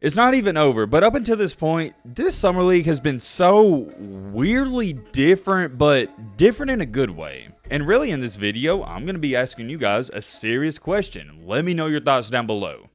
It's not even over, but up until this point, this Summer League has been so weirdly different, but different in a good way. And really in this video, I'm going to be asking you guys a serious question. Let me know your thoughts down below.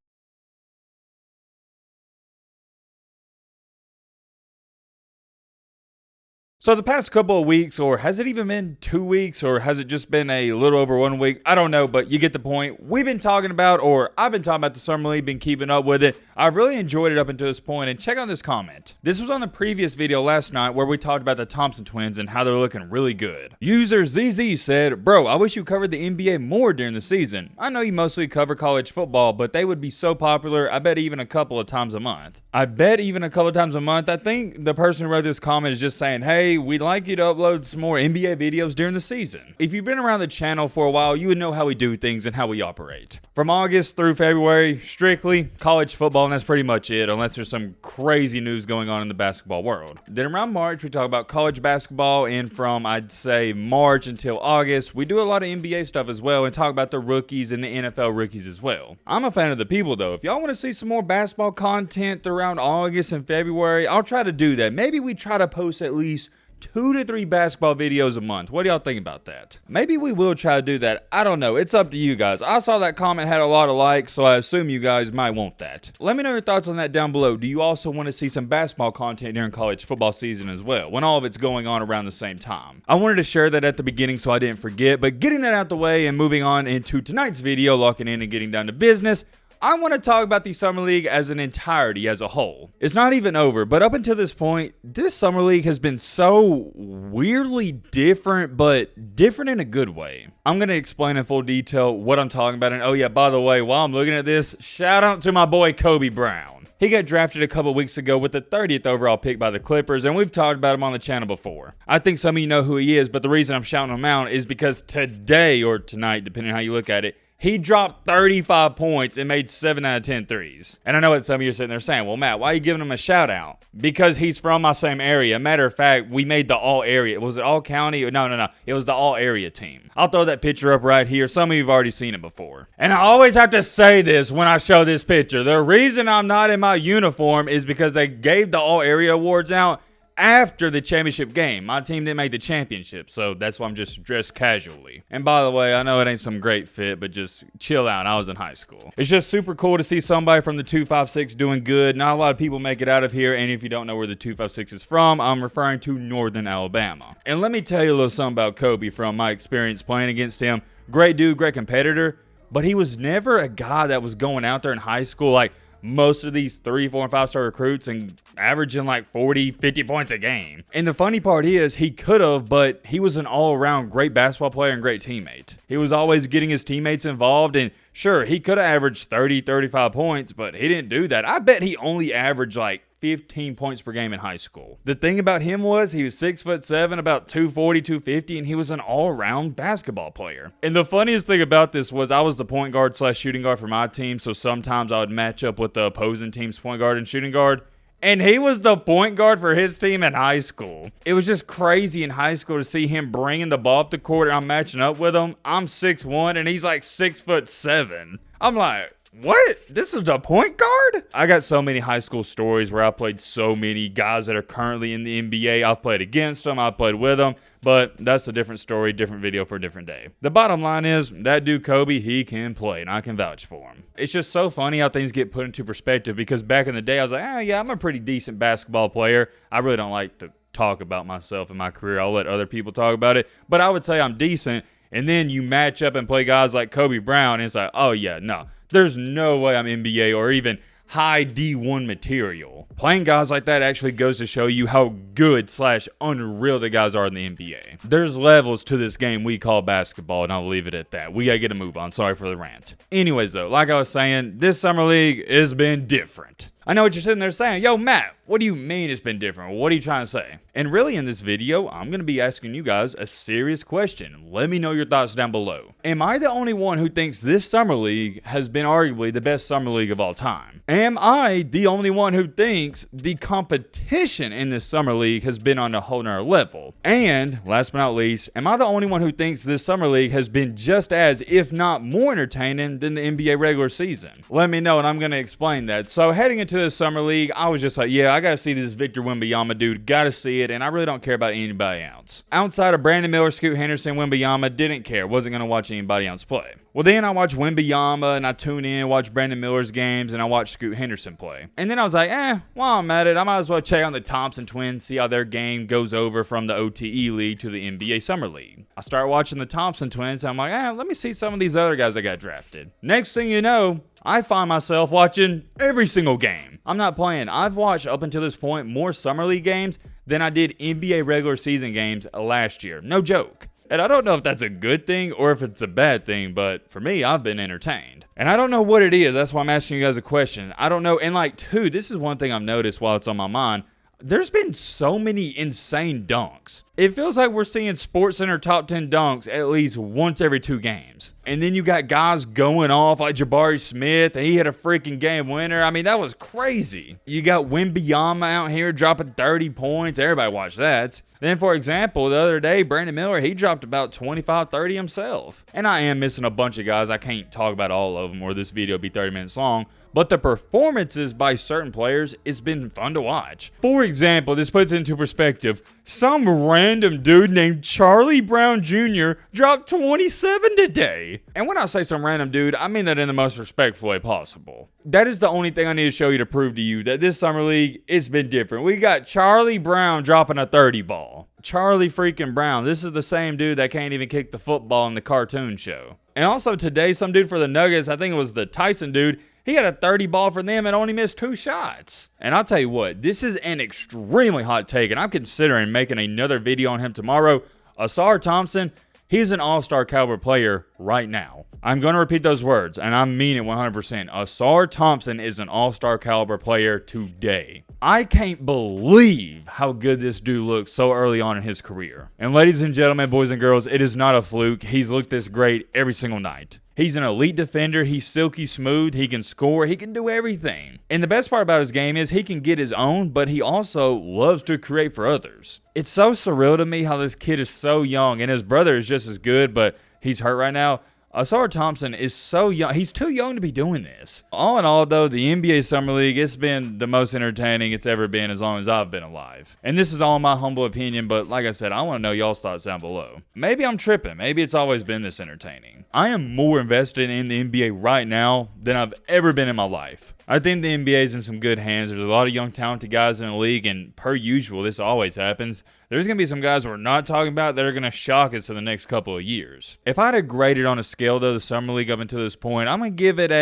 So the past couple of weeks, or has it even been 2 weeks, or has it just been a little over 1 week? I don't know, but you get the point. We've been talking about, or I've been talking about the Summer League, been keeping up with it. I've really enjoyed it up until this point, and check out this comment. This was on the previous video last night where we talked about the Thompson twins and how they're looking really good. User ZZ said, "Bro, I wish you covered the NBA more during the season. I know you mostly cover college football, but they would be so popular, I bet even a couple of times a month." I think the person who wrote this comment is just saying, hey, we'd like you to upload some more NBA videos during the season. If you've been around the channel for a while, you would know how we do things and how we operate. From August through February, strictly college football, and that's pretty much it, unless there's some crazy news going on in the basketball world. Then around March, we talk about college basketball, and from, I'd say, March until August, we do a lot of NBA stuff as well, and talk about the rookies and the NFL rookies as well. I'm a fan of the people, though. If y'all want to see some more basketball content around August and February, I'll try to do that. Maybe we try to post at least 2 to 3 basketball videos a month. What do y'all think about that? Maybe we will try to do that. I don't know. It's up to you guys. I saw that comment had a lot of likes, so I assume you guys might want that. Let me know your thoughts on that down below. Do you also want to see some basketball content during college football season as well, when all of it's going on around the same time? I wanted to share that at the beginning so I didn't forget, but getting that out the way and moving on into tonight's video, locking in and getting down to business, I want to talk about the Summer League as an entirety, as a whole. It's not even over, but up until this point, this Summer League has been so weirdly different, but different in a good way. I'm going to explain in full detail what I'm talking about. And oh yeah, by the way, while I'm looking at this, shout out to my boy Kobe Brown. He got drafted a couple weeks ago with the 30th overall pick by the Clippers, and we've talked about him on the channel before. I think some of you know who he is, but the reason I'm shouting him out is because today, or tonight, depending on how you look at it, he dropped 35 points and made 7 out of 10 threes. And I know what some of you are sitting there saying, well, Matt, why are you giving him a shout out? Because he's from my same area. Matter of fact, we made the all area. Was it all county? No. It was the all area team. I'll throw that picture up right here. Some of you have already seen it before. And I always have to say this when I show this picture. The reason I'm not in my uniform is because they gave the all area awards out after the championship game. My team didn't make the championship, so that's why I'm just dressed casually. And by the way, I know it ain't some great fit, but just chill out. I was in high school. It's just super cool to see somebody from the 256 doing good. Not a lot of people make it out of here, and if you don't know where the 256 is from, I'm referring to Northern Alabama. And let me tell you a little something about Kobe from my experience playing against him. Great dude, great competitor, but he was never a guy that was going out there in high school like most of these 3, 4, and 5-star recruits and averaging like 40, 50 points a game. And the funny part is he could have, but he was an all-around great basketball player and great teammate. He was always getting his teammates involved, and sure, he could have averaged 30, 35 points, but he didn't do that. I bet he only averaged like 15 points per game in high school. The thing about him was he was 6'7", about 240, 250, and he was an all-around basketball player. And the funniest thing about this was I was the point guard / shooting guard for my team, so sometimes I would match up with the opposing team's point guard and shooting guard. And he was the point guard for his team in high school. It was just crazy in high school to see him bringing the ball up the court and I'm matching up with him. I'm 6'1" and he's like 6'7". I'm like, what? This is the point guard? I got so many high school stories where I played so many guys that are currently in the NBA. I've played against them. I've played with them. But that's a different story, different video for a different day. The bottom line is, that dude Kobe, he can play, and I can vouch for him. It's just so funny how things get put into perspective, because back in the day, I was like, oh yeah, I'm a pretty decent basketball player. I really don't like to talk about myself and my career. I'll let other people talk about it. But I would say I'm decent, and then you match up and play guys like Kobe Brown, and it's like, oh yeah, no. There's no way I'm NBA or even high D1 material. Playing guys like that actually goes to show you how good / unreal the guys are in the NBA. There's levels to this game we call basketball, and I'll leave it at that. We gotta get a move on. Sorry for the rant. Anyways though, like I was saying, this Summer League has been different. I know what you're sitting there saying, yo Matt, what do you mean it's been different? What are you trying to say? And really in this video, I'm going to be asking you guys a serious question. Let me know your thoughts down below. Am I the only one who thinks this Summer League has been arguably the best Summer League of all time? Am I the only one who thinks the competition in this Summer League has been on a whole nother level? And last but not least, am I the only one who thinks this Summer League has been just as, if not more entertaining than the NBA regular season? Let me know and I'm going to explain that. So heading into into the summer league, I was just like, yeah, I gotta see this Victor Wembanyama dude, gotta see it, and I really don't care about anybody else. Outside of Brandon Miller, Scoot Henderson, Wembanyama, didn't care, wasn't gonna watch anybody else play. Well, then I watched Wembanyama, and I tune in, watch Brandon Miller's games, and I watched Scoot Henderson play. And then I was like, while I'm at it, I might as well check out the Thompson twins, see how their game goes over from the OTE league to the NBA Summer League. I start watching the Thompson twins, and I'm like, let me see some of these other guys that got drafted. Next thing you know, I find myself watching every single game. I'm not playing. I've watched up until this point more Summer League games than I did NBA regular season games last year. No joke. And I don't know if that's a good thing or if it's a bad thing, but for me, I've been entertained. And I don't know what it is. That's why I'm asking you guys a question. I don't know. And this is one thing I've noticed while it's on my mind. There's been so many insane dunks. It feels like we're seeing SportsCenter top 10 dunks at least once every 2 games. And then you got guys going off like Jabari Smith, and he had a freaking game winner. I mean, that was crazy. You got Wembanyama out here dropping 30 points. Everybody watched that. Then, for example, the other day, Brandon Miller, he dropped about 25, 30 himself. And I am missing a bunch of guys. I can't talk about all of them or this video will be 30 minutes long. But the performances by certain players, it's been fun to watch. For example, this puts it into perspective. Some random dude named Charlie Brown Jr. dropped 27 today. And when I say some random dude, I mean that in the most respectful way possible. That is the only thing I need to show you to prove to you that this summer league, it's been different. We got Charlie Brown dropping a 30 ball. Charlie freaking Brown. This is the same dude that can't even kick the football in the cartoon show. And also today, some dude for the Nuggets, I think it was the Tyson dude, he had a 30 ball for them and only missed 2 shots. And I'll tell you what, this is an extremely hot take, and I'm considering making another video on him tomorrow. Ausar Thompson, he's an all-star caliber player right now. I'm going to repeat those words, and I mean it 100%. Ausar Thompson is an all-star caliber player today. I can't believe how good this dude looks so early on in his career. And ladies and gentlemen, boys and girls, it is not a fluke. He's looked this great every single night. He's an elite defender. He's silky smooth. He can score. He can do everything. And the best part about his game is he can get his own, but he also loves to create for others. It's so surreal to me how this kid is so young, and his brother is just as good, but he's hurt right now. Ausar Thompson is so young. He's too young to be doing this. All in all, though, the NBA Summer League, it's been the most entertaining it's ever been as long as I've been alive. And this is all my humble opinion, but like I said, I want to know y'all's thoughts down below. Maybe I'm tripping. Maybe it's always been this entertaining. I am more invested in the NBA right now than I've ever been in my life. I think the NBA is in some good hands. There's a lot of young, talented guys in the league, and per usual, this always happens. There's going to be some guys we're not talking about that are going to shock us in the next couple of years. If I had to grade it on a scale, though, the Summer League up until this point, I'm going to give it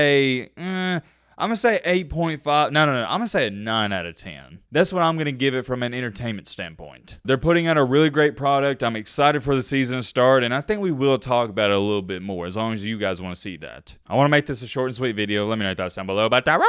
I'm going to say 8.5. No. I'm going to say a 9 out of 10. That's what I'm going to give it from an entertainment standpoint. They're putting out a really great product. I'm excited for the season to start, and I think we will talk about it a little bit more as long as you guys want to see that. I want to make this a short and sweet video. Let me know your thoughts down below about that.